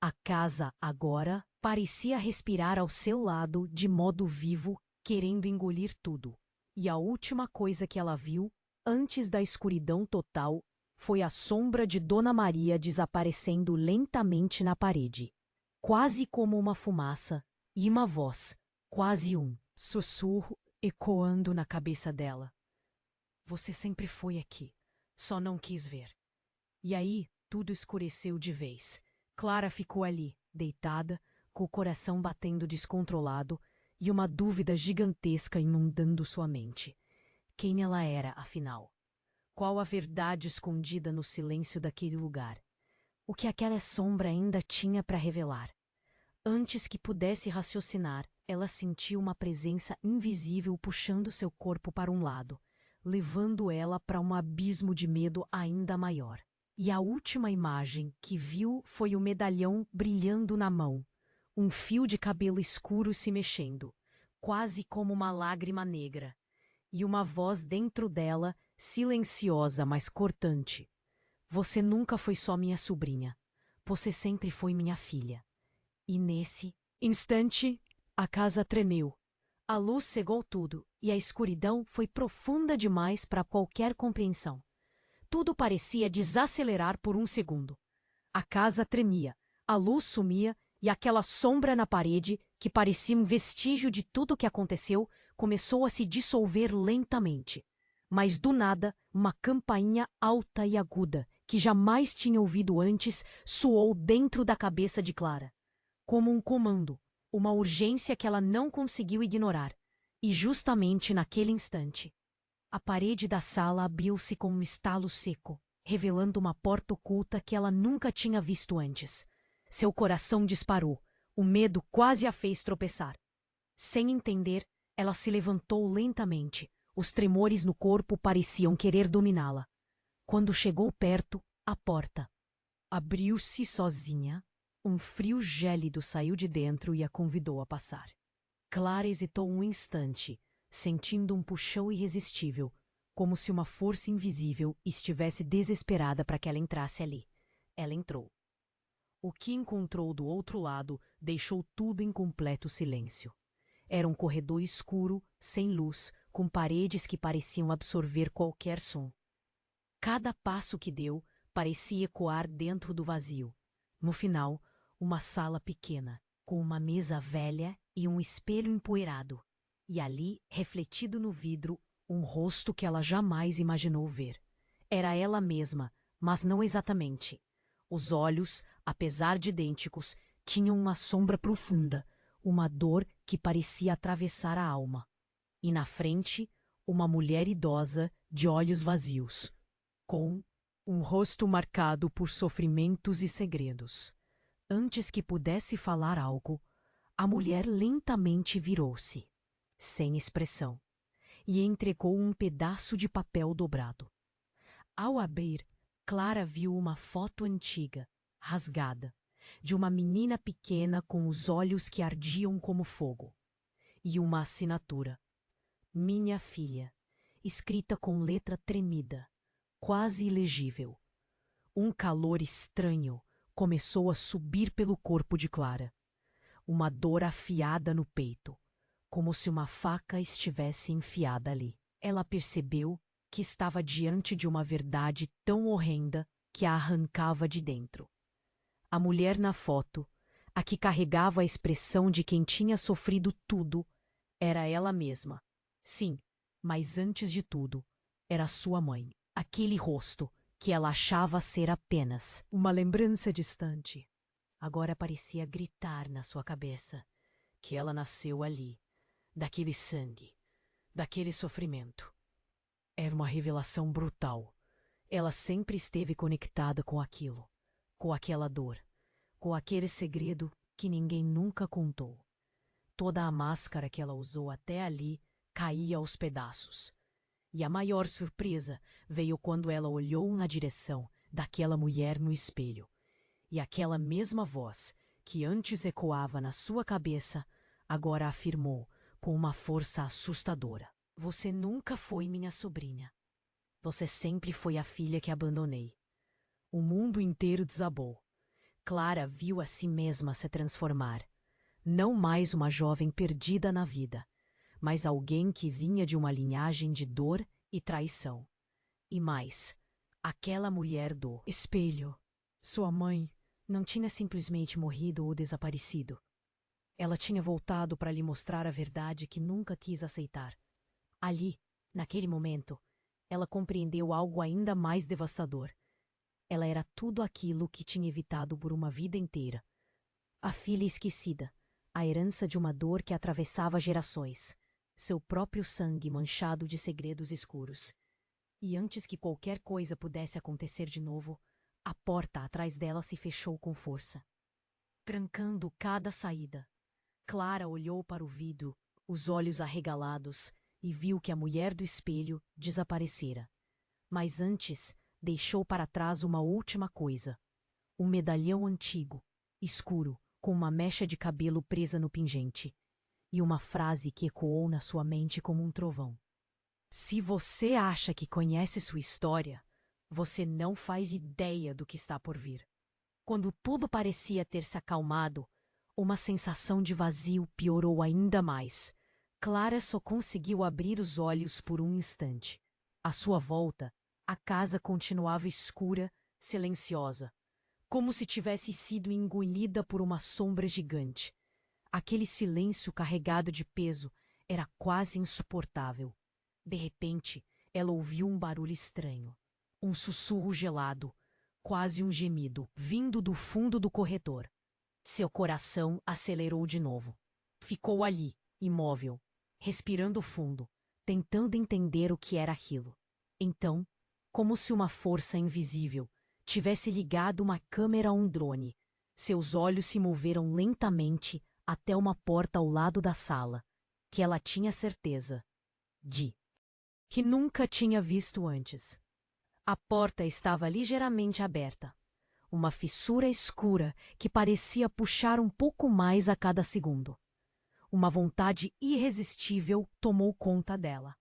A casa, agora, parecia respirar ao seu lado de modo vivo, querendo engolir tudo. E a última coisa que ela viu, antes da escuridão total, foi a sombra de Dona Maria desaparecendo lentamente na parede. Quase como uma fumaça, e uma voz, quase um sussurro, ecoando na cabeça dela. Você sempre foi aqui, só não quis ver. E aí, tudo escureceu de vez. Clara ficou ali, deitada, com o coração batendo descontrolado e uma dúvida gigantesca inundando sua mente. Quem ela era, afinal? Qual a verdade escondida no silêncio daquele lugar? O que aquela sombra ainda tinha para revelar? Antes que pudesse raciocinar, ela sentiu uma presença invisível puxando seu corpo para um lado, levando ela para um abismo de medo ainda maior. E a última imagem que viu foi o medalhão brilhando na mão, um fio de cabelo escuro se mexendo, quase como uma lágrima negra, e uma voz dentro dela, silenciosa, mas cortante. Você nunca foi só minha sobrinha. Você sempre foi minha filha. E nesse instante, a casa tremeu. A luz cegou tudo, e a escuridão foi profunda demais para qualquer compreensão. Tudo parecia desacelerar por um segundo. A casa tremia, a luz sumia e aquela sombra na parede, que parecia um vestígio de tudo o que aconteceu, começou a se dissolver lentamente. Mas do nada, uma campainha alta e aguda, que jamais tinha ouvido antes, soou dentro da cabeça de Clara. Como um comando, uma urgência que ela não conseguiu ignorar. E justamente naquele instante, a parede da sala abriu-se com um estalo seco, revelando uma porta oculta que ela nunca tinha visto antes. Seu coração disparou, o medo quase a fez tropeçar. Sem entender, ela se levantou lentamente. Os tremores no corpo pareciam querer dominá-la. Quando chegou perto, a porta abriu-se sozinha. Um frio gélido saiu de dentro e a convidou a passar. Clara hesitou um instante, sentindo um puxão irresistível, como se uma força invisível estivesse desesperada para que ela entrasse ali. Ela entrou. O que encontrou do outro lado deixou tudo em completo silêncio. Era um corredor escuro, sem luz, com paredes que pareciam absorver qualquer som. Cada passo que deu parecia ecoar dentro do vazio. No final, uma sala pequena, com uma mesa velha e um espelho empoeirado. E ali, refletido no vidro, um rosto que ela jamais imaginou ver. Era ela mesma, mas não exatamente. Os olhos, apesar de idênticos, tinham uma sombra profunda, uma dor que parecia atravessar a alma. E na frente, uma mulher idosa de olhos vazios, com um rosto marcado por sofrimentos e segredos. Antes que pudesse falar algo, a mulher lentamente virou-se, sem expressão, e entregou um pedaço de papel dobrado. Ao abrir, Clara viu uma foto antiga, rasgada, de uma menina pequena com os olhos que ardiam como fogo, e uma assinatura: Minha filha, escrita com letra tremida, quase ilegível. Um calor estranho começou a subir pelo corpo de Clara. Uma dor afiada no peito, como se uma faca estivesse enfiada ali. Ela percebeu que estava diante de uma verdade tão horrenda que a arrancava de dentro. A mulher na foto, a que carregava a expressão de quem tinha sofrido tudo, era ela mesma. Sim, mas antes de tudo, era sua mãe. Aquele rosto que ela achava ser apenas uma lembrança distante, agora parecia gritar na sua cabeça que ela nasceu ali, daquele sangue, daquele sofrimento. Era uma revelação brutal. Ela sempre esteve conectada com aquilo, com aquela dor, com aquele segredo que ninguém nunca contou. Toda a máscara que ela usou até ali caía aos pedaços. E a maior surpresa veio quando ela olhou na direção daquela mulher no espelho. E aquela mesma voz, que antes ecoava na sua cabeça, agora afirmou com uma força assustadora: Você nunca foi minha sobrinha. Você sempre foi a filha que abandonei. O mundo inteiro desabou. Clara viu a si mesma se transformar. Não mais uma jovem perdida na vida, mas alguém que vinha de uma linhagem de dor e traição. E mais, aquela mulher do espelho, sua mãe, não tinha simplesmente morrido ou desaparecido. Ela tinha voltado para lhe mostrar a verdade que nunca quis aceitar. Ali, naquele momento, ela compreendeu algo ainda mais devastador. Ela era tudo aquilo que tinha evitado por uma vida inteira. A filha esquecida, a herança de uma dor que atravessava gerações, seu próprio sangue manchado de segredos escuros. E antes que qualquer coisa pudesse acontecer de novo, a porta atrás dela se fechou com força, trancando cada saída. Clara olhou para o vidro, os olhos arregalados, e viu que a mulher do espelho desaparecera. Mas antes, deixou para trás uma última coisa: um medalhão antigo, escuro, com uma mecha de cabelo presa no pingente, e uma frase que ecoou na sua mente como um trovão. Se você acha que conhece sua história, você não faz ideia do que está por vir. Quando tudo parecia ter se acalmado, uma sensação de vazio piorou ainda mais. Clara só conseguiu abrir os olhos por um instante. À sua volta, a casa continuava escura, silenciosa, como se tivesse sido engolida por uma sombra gigante. Aquele silêncio carregado de peso era quase insuportável. De repente, ela ouviu um barulho estranho. Um sussurro gelado, quase um gemido, vindo do fundo do corredor. Seu coração acelerou de novo. Ficou ali, imóvel, respirando fundo, tentando entender o que era aquilo. Então, como se uma força invisível tivesse ligado uma câmera a um drone, seus olhos se moveram lentamente até uma porta ao lado da sala, que ela tinha certeza de que nunca tinha visto antes. A porta estava ligeiramente aberta, uma fissura escura que parecia puxar um pouco mais a cada segundo. Uma vontade irresistível tomou conta dela.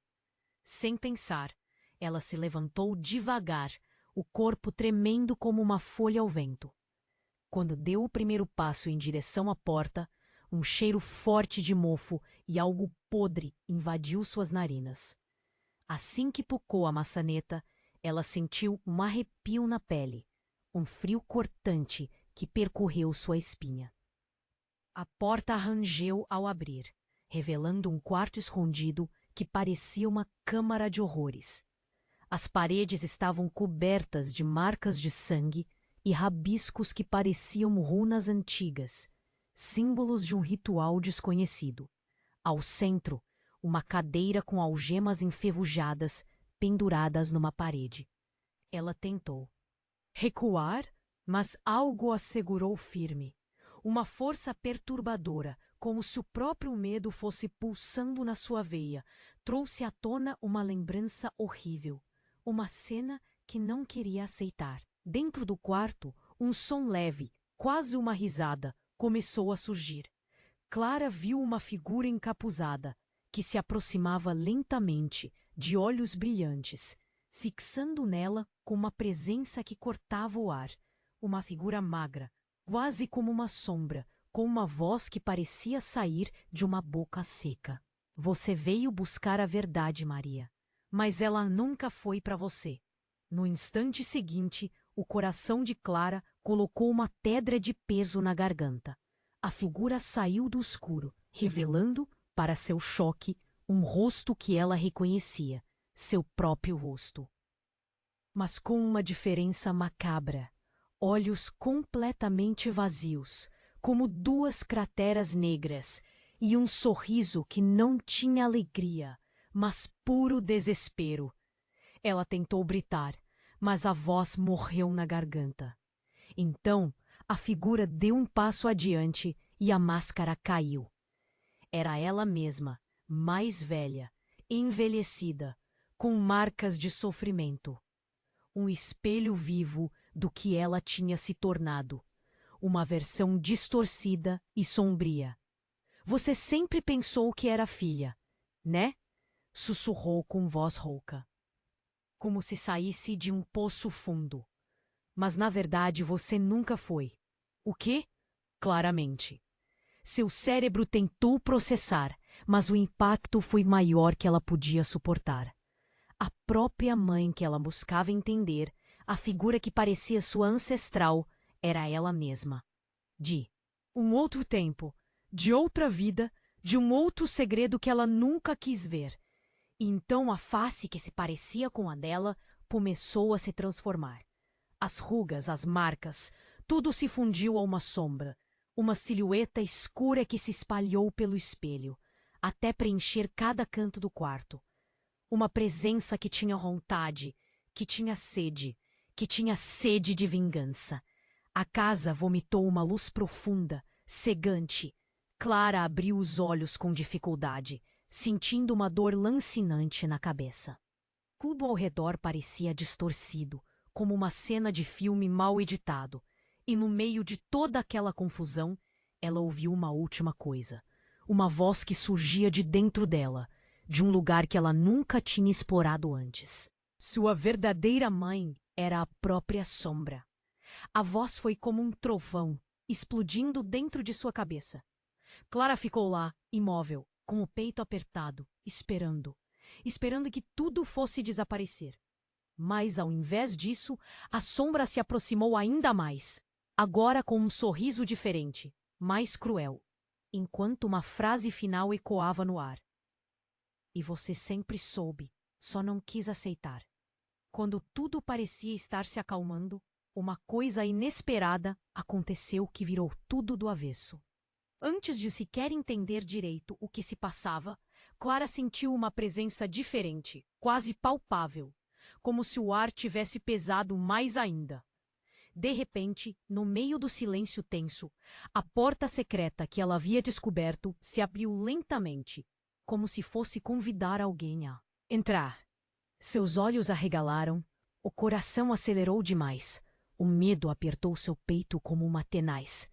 Sem pensar, ela se levantou devagar, o corpo tremendo como uma folha ao vento. Quando deu o primeiro passo em direção à porta, um cheiro forte de mofo e algo podre invadiu suas narinas. Assim que tocou a maçaneta, ela sentiu um arrepio na pele, um frio cortante que percorreu sua espinha. A porta rangeu ao abrir, revelando um quarto escondido que parecia uma câmara de horrores. As paredes estavam cobertas de marcas de sangue e rabiscos que pareciam runas antigas, símbolos de um ritual desconhecido. Ao centro, uma cadeira com algemas enferrujadas penduradas numa parede. Ela tentou recuar, mas algo a segurou firme. Uma força perturbadora, como se o próprio medo fosse pulsando na sua veia, trouxe à tona uma lembrança horrível, uma cena que não queria aceitar. Dentro do quarto, um som leve, quase uma risada, começou a surgir. Clara viu uma figura encapuzada, que se aproximava lentamente, de olhos brilhantes, fixando nela com uma presença que cortava o ar. Uma figura magra, quase como uma sombra, com uma voz que parecia sair de uma boca seca. Você veio buscar a verdade, Maria, mas ela nunca foi para você. No instante seguinte, o coração de Clara colocou uma pedra de peso na garganta. A figura saiu do escuro, revelando, para seu choque, um rosto que ela reconhecia, seu próprio rosto. Mas com uma diferença macabra. Olhos completamente vazios, como duas crateras negras, e um sorriso que não tinha alegria, mas puro desespero. Ela tentou gritar, mas a voz morreu na garganta. Então, a figura deu um passo adiante e a máscara caiu. Era ela mesma, mais velha, envelhecida, com marcas de sofrimento. Um espelho vivo do que ela tinha se tornado, uma versão distorcida e sombria. Você sempre pensou que era filha, né? Sussurrou com voz rouca, como se saísse de um poço fundo. Mas na verdade você nunca foi. O quê? Claramente. Seu cérebro tentou processar, mas o impacto foi maior que ela podia suportar. A própria mãe que ela buscava entender, a figura que parecia sua ancestral, era ela mesma. De um outro tempo, de outra vida, de um outro segredo que ela nunca quis ver. E então a face que se parecia com a dela começou a se transformar. As rugas, as marcas, tudo se fundiu a uma sombra, uma silhueta escura que se espalhou pelo espelho, até preencher cada canto do quarto. Uma presença que tinha vontade, que tinha sede de vingança. A casa vomitou uma luz profunda, cegante. Clara abriu os olhos com dificuldade, sentindo uma dor lancinante na cabeça. Tudo ao redor parecia distorcido, como uma cena de filme mal editado, e no meio de toda aquela confusão, ela ouviu uma última coisa. Uma voz que surgia de dentro dela, de um lugar que ela nunca tinha explorado antes. Sua verdadeira mãe era a própria sombra. A voz foi como um trovão, explodindo dentro de sua cabeça. Clara ficou lá, imóvel, com o peito apertado, esperando que tudo fosse desaparecer. Mas, ao invés disso, a sombra se aproximou ainda mais, agora com um sorriso diferente, mais cruel, enquanto uma frase final ecoava no ar. E você sempre soube, só não quis aceitar. Quando tudo parecia estar se acalmando, uma coisa inesperada aconteceu que virou tudo do avesso. Antes de sequer entender direito o que se passava, Clara sentiu uma presença diferente, quase palpável, como se o ar tivesse pesado mais ainda. De repente, no meio do silêncio tenso, a porta secreta que ela havia descoberto se abriu lentamente, como se fosse convidar alguém a entrar. Seus olhos arregalaram, o coração acelerou demais, o medo apertou seu peito como uma tenaz.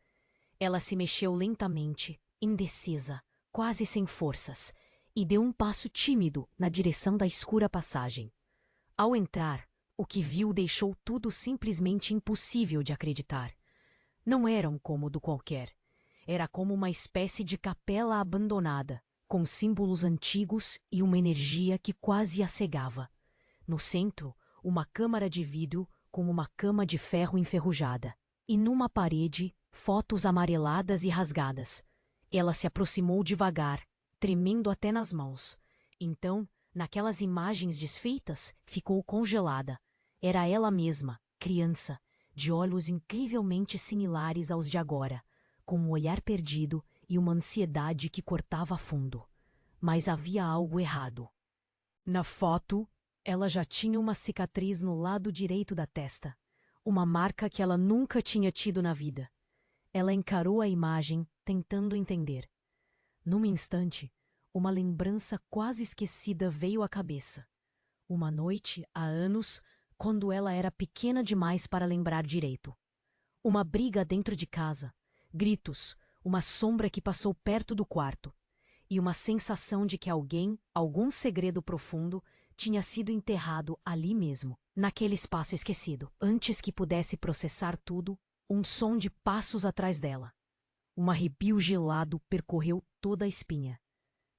Ela se mexeu lentamente, indecisa, quase sem forças, e deu um passo tímido na direção da escura passagem. Ao entrar, o que viu deixou tudo simplesmente impossível de acreditar. Não era um cômodo qualquer. Era como uma espécie de capela abandonada, com símbolos antigos e uma energia que quase a cegava. No centro, uma câmara de vidro com uma cama de ferro enferrujada. E numa parede, fotos amareladas e rasgadas. Ela se aproximou devagar, tremendo até nas mãos. Então, Naquelas imagens desfeitas, ficou congelada. Era ela mesma, criança, de olhos incrivelmente similares aos de agora, com um olhar perdido e uma ansiedade que cortava fundo. Mas havia algo errado. Na foto, ela já tinha uma cicatriz no lado direito da testa, uma marca que ela nunca tinha tido na vida. Ela encarou a imagem, tentando entender. Num instante, uma lembrança quase esquecida veio à cabeça. Uma noite, há anos, quando ela era pequena demais para lembrar direito. Uma briga dentro de casa, gritos, uma sombra que passou perto do quarto, e uma sensação de que alguém, algum segredo profundo, tinha sido enterrado ali mesmo, naquele espaço esquecido. Antes que pudesse processar tudo, um som de passos atrás dela. Um arrepio gelado percorreu toda a espinha.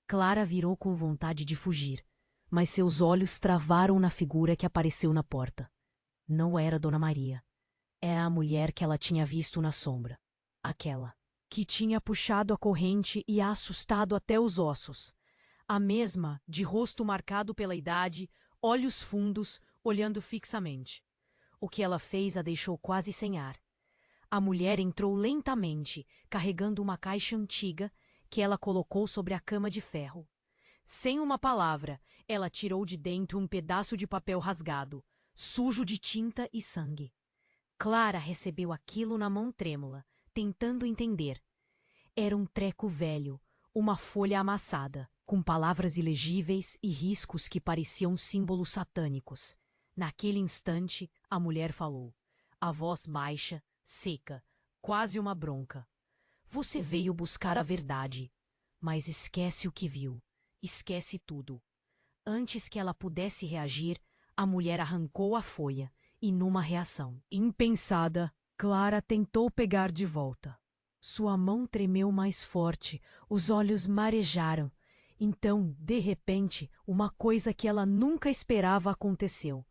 Clara virou com vontade de fugir, mas seus olhos travaram na figura que apareceu na porta. Não era Dona Maria. Era a mulher que ela tinha visto na sombra. Aquela que tinha puxado a corrente e a assustado até os ossos. A mesma, de rosto marcado pela idade, olhos fundos, olhando fixamente. O que ela fez a deixou quase sem ar. A mulher entrou lentamente, carregando uma caixa antiga que ela colocou sobre a cama de ferro. Sem uma palavra, ela tirou de dentro um pedaço de papel rasgado, sujo de tinta e sangue. Clara recebeu aquilo na mão trêmula, tentando entender. Era um treco velho, uma folha amassada, com palavras ilegíveis e riscos que pareciam símbolos satânicos. Naquele instante, a mulher falou, a voz baixa, seca, quase uma bronca. Você veio buscar a verdade, mas esquece o que viu, esquece tudo. Antes que ela pudesse reagir, a mulher arrancou a folha e, numa reação impensada, Clara tentou pegar de volta. Sua mão tremeu mais forte, os olhos marejaram. Então, de repente, uma coisa que ela nunca esperava aconteceu.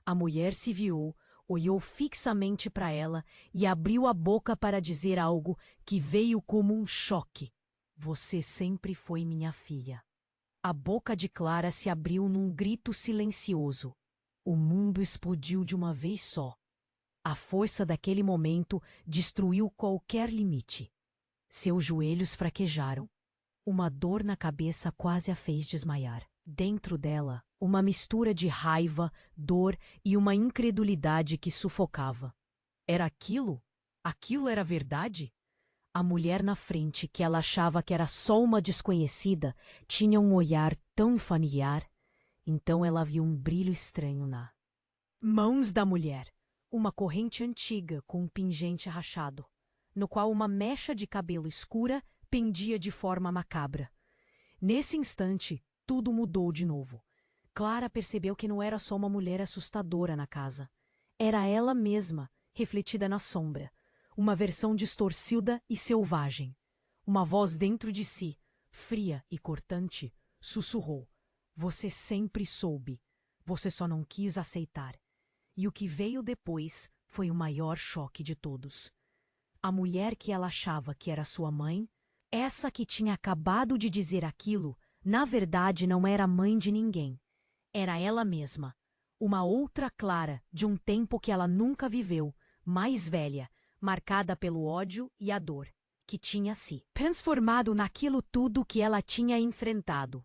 A mulher se virou, olhou fixamente para ela e abriu a boca para dizer algo que veio como um choque. Você sempre foi minha filha. A boca de Clara se abriu num grito silencioso. O mundo explodiu de uma vez só. A força daquele momento destruiu qualquer limite. Seus joelhos fraquejaram. Uma dor na cabeça quase a fez desmaiar. Dentro dela, uma mistura de raiva, dor e uma incredulidade que sufocava. Era aquilo? Aquilo era verdade? A mulher na frente, que ela achava que era só uma desconhecida, tinha um olhar tão familiar. Então ela viu um brilho estranho na mãos da mulher. Uma corrente antiga com um pingente rachado, no qual uma mecha de cabelo escura pendia de forma macabra. Nesse instante, tudo mudou de novo. Clara percebeu que não era só uma mulher assustadora na casa. Era ela mesma, refletida na sombra. Uma versão distorcida e selvagem. Uma voz dentro de si, fria e cortante, sussurrou. Você sempre soube. Você só não quis aceitar. E o que veio depois foi o maior choque de todos. A mulher que ela achava que era sua mãe, essa que tinha acabado de dizer aquilo, na verdade não era mãe de ninguém. Era ela mesma. Uma outra Clara de um tempo que ela nunca viveu, mais velha, marcada pelo ódio e a dor, que tinha se transformado naquilo tudo que ela tinha enfrentado.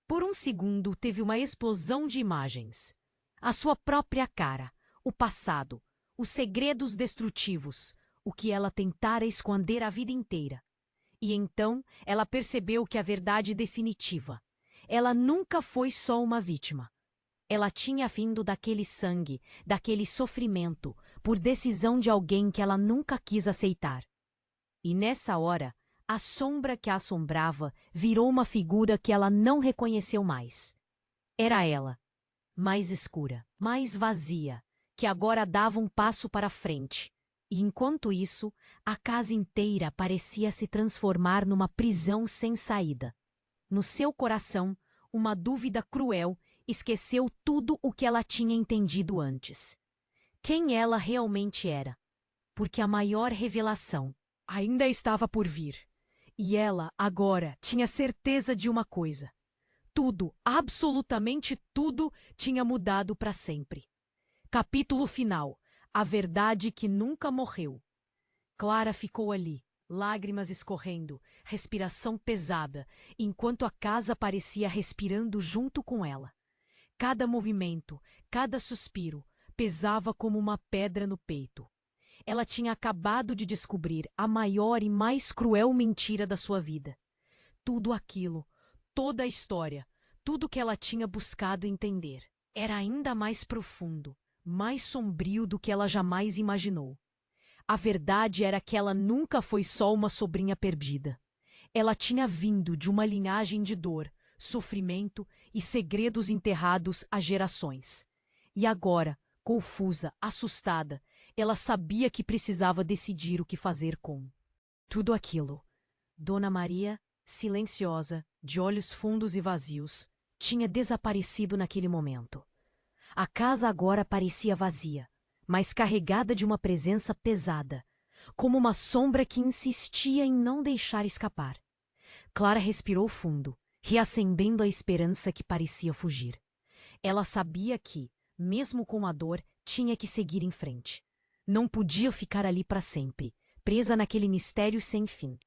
Por um segundo teve uma explosão de imagens. A sua própria cara, o passado, os segredos destrutivos, o que ela tentara esconder a vida inteira. E então ela percebeu que a verdade definitiva. Ela nunca foi só uma vítima. Ela tinha vindo daquele sangue, daquele sofrimento, por decisão de alguém que ela nunca quis aceitar. E nessa hora, a sombra que a assombrava virou uma figura que ela não reconheceu mais. Era ela, mais escura, mais vazia, que agora dava um passo para frente. E enquanto isso, a casa inteira parecia se transformar numa prisão sem saída. No seu coração, uma dúvida cruel esqueceu tudo o que ela tinha entendido antes. Quem ela realmente era. Porque a maior revelação ainda estava por vir. E ela, agora, tinha certeza de uma coisa. Tudo, absolutamente tudo, tinha mudado para sempre. Capítulo final. A verdade que nunca morreu. Clara ficou ali, lágrimas escorrendo, respiração pesada, enquanto a casa parecia respirando junto com ela. Cada movimento, cada suspiro, pesava como uma pedra no peito. Ela tinha acabado de descobrir a maior e mais cruel mentira da sua vida. Tudo aquilo, toda a história, tudo que ela tinha buscado entender, era ainda mais profundo, mais sombrio do que ela jamais imaginou. A verdade era que ela nunca foi só uma sobrinha perdida. Ela tinha vindo de uma linhagem de dor, sofrimento e segredos enterrados há gerações. E agora, confusa, assustada, ela sabia que precisava decidir o que fazer com tudo aquilo. Dona Maria, silenciosa, de olhos fundos e vazios, tinha desaparecido naquele momento. A casa agora parecia vazia, mas carregada de uma presença pesada, como uma sombra que insistia em não deixar escapar. Clara respirou fundo, reacendendo a esperança que parecia fugir. Ela sabia que, mesmo com a dor, tinha que seguir em frente. Não podia ficar ali para sempre, presa naquele mistério sem fim.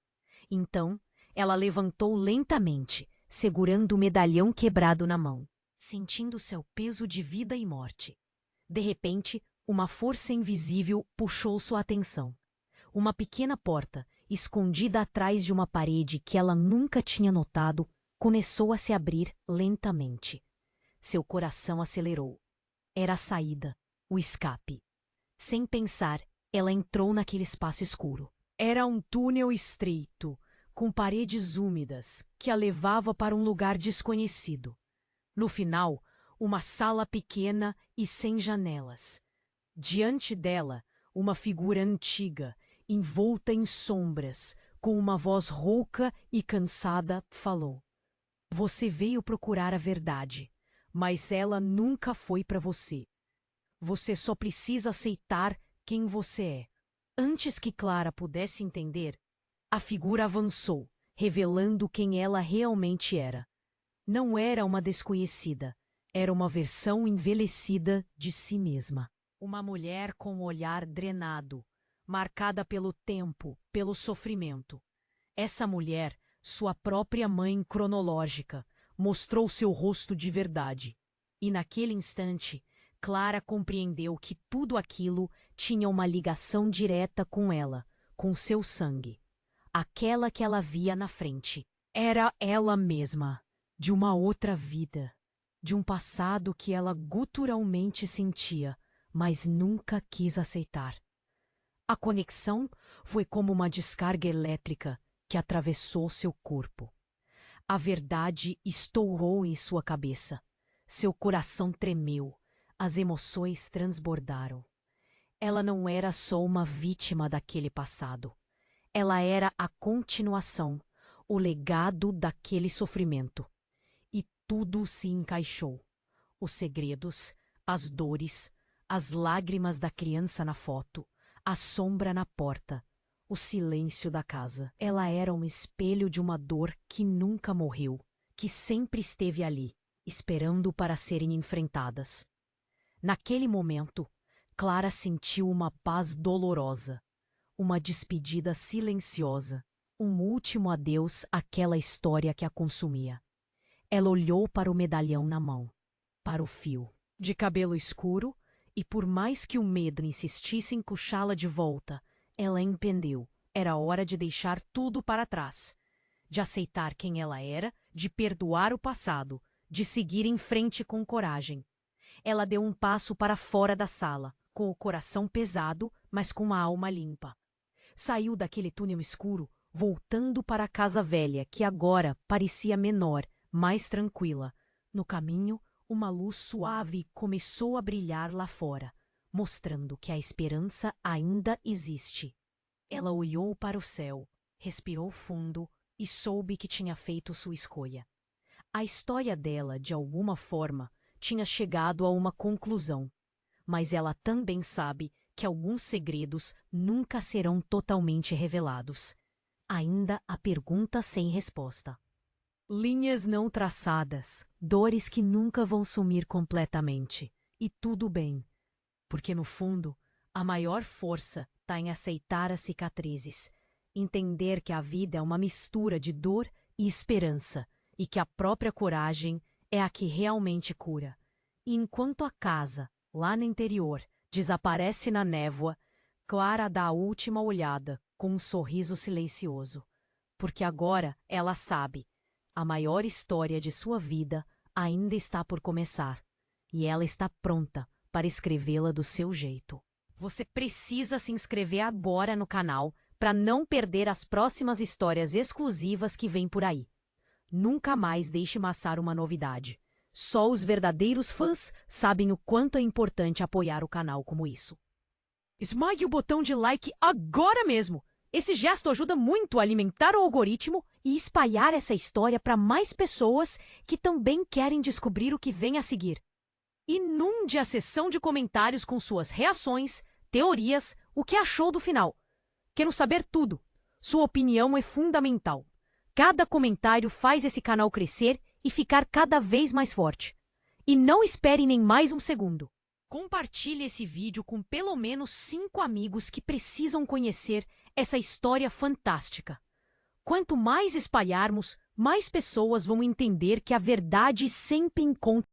Então, ela levantou lentamente, segurando o medalhão quebrado na mão, sentindo seu peso de vida e morte. De repente, uma força invisível puxou sua atenção. Uma pequena porta, escondida atrás de uma parede que ela nunca tinha notado, começou a se abrir lentamente. Seu coração acelerou. Era a saída, o escape. Sem pensar, ela entrou naquele espaço escuro. Era um túnel estreito, com paredes úmidas, que a levava para um lugar desconhecido. No final, uma sala pequena e sem janelas. Diante dela, uma figura antiga, envolta em sombras, com uma voz rouca e cansada, falou: "Você veio procurar a verdade, mas ela nunca foi para você. Você só precisa aceitar quem você é." Antes que Clara pudesse entender, a figura avançou, revelando quem ela realmente era. Não era uma desconhecida, era uma versão envelhecida de si mesma. Uma mulher com o olhar drenado, marcada pelo tempo, pelo sofrimento. Essa mulher, sua própria mãe cronológica, mostrou seu rosto de verdade. E naquele instante, Clara compreendeu que tudo aquilo tinha uma ligação direta com ela, com seu sangue. Aquela que ela via na frente era ela mesma, de uma outra vida, de um passado que ela guturalmente sentia, mas nunca quis aceitar. A conexão foi como uma descarga elétrica que atravessou seu corpo. A verdade estourou em sua cabeça. Seu coração tremeu, as emoções transbordaram. Ela não era só uma vítima daquele passado. Ela era a continuação, o legado daquele sofrimento. E tudo se encaixou. Os segredos, as dores, as lágrimas da criança na foto, a sombra na porta, o silêncio da casa. Ela era um espelho de uma dor que nunca morreu, que sempre esteve ali, esperando para serem enfrentadas. Naquele momento, Clara sentiu uma paz dolorosa, uma despedida silenciosa, um último adeus àquela história que a consumia. Ela olhou para o medalhão na mão, para o fio, de cabelo escuro, e por mais que o medo insistisse em puxá-la de volta, ela entendeu. Era hora de deixar tudo para trás, de aceitar quem ela era, de perdoar o passado, de seguir em frente com coragem. Ela deu um passo para fora da sala, com o coração pesado, mas com a alma limpa. Saiu daquele túnel escuro, voltando para a casa velha, que agora parecia menor, mais tranquila. No caminho, uma luz suave começou a brilhar lá fora, mostrando que a esperança ainda existe. Ela olhou para o céu, respirou fundo e soube que tinha feito sua escolha. A história dela, de alguma forma, tinha chegado a uma conclusão, mas ela também sabe que alguns segredos nunca serão totalmente revelados. Ainda há perguntas sem resposta. Linhas não traçadas, dores que nunca vão sumir completamente. E tudo bem, porque no fundo, a maior força está em aceitar as cicatrizes, entender que a vida é uma mistura de dor e esperança, e que a própria coragem é a que realmente cura. E enquanto a casa, lá no interior, desaparece na névoa, Clara dá a última olhada com um sorriso silencioso, porque agora ela sabe, a maior história de sua vida ainda está por começar, e ela está pronta para escrevê-la do seu jeito. Você precisa se inscrever agora no canal para não perder as próximas histórias exclusivas que vêm por aí. Nunca mais deixe passar uma novidade. Só os verdadeiros fãs sabem o quanto é importante apoiar o canal como isso. Esmague o botão de like agora mesmo! Esse gesto ajuda muito a alimentar o algoritmo e espalhar essa história para mais pessoas que também querem descobrir o que vem a seguir. Inunde a seção de comentários com suas reações, teorias, o que achou do final. Quero saber tudo. Sua opinião é fundamental. Cada comentário faz esse canal crescer e ficar cada vez mais forte. E não espere nem mais um segundo. Compartilhe esse vídeo com pelo menos 5 amigos que precisam conhecer essa história fantástica. Quanto mais espalharmos, mais pessoas vão entender que a verdade sempre encontra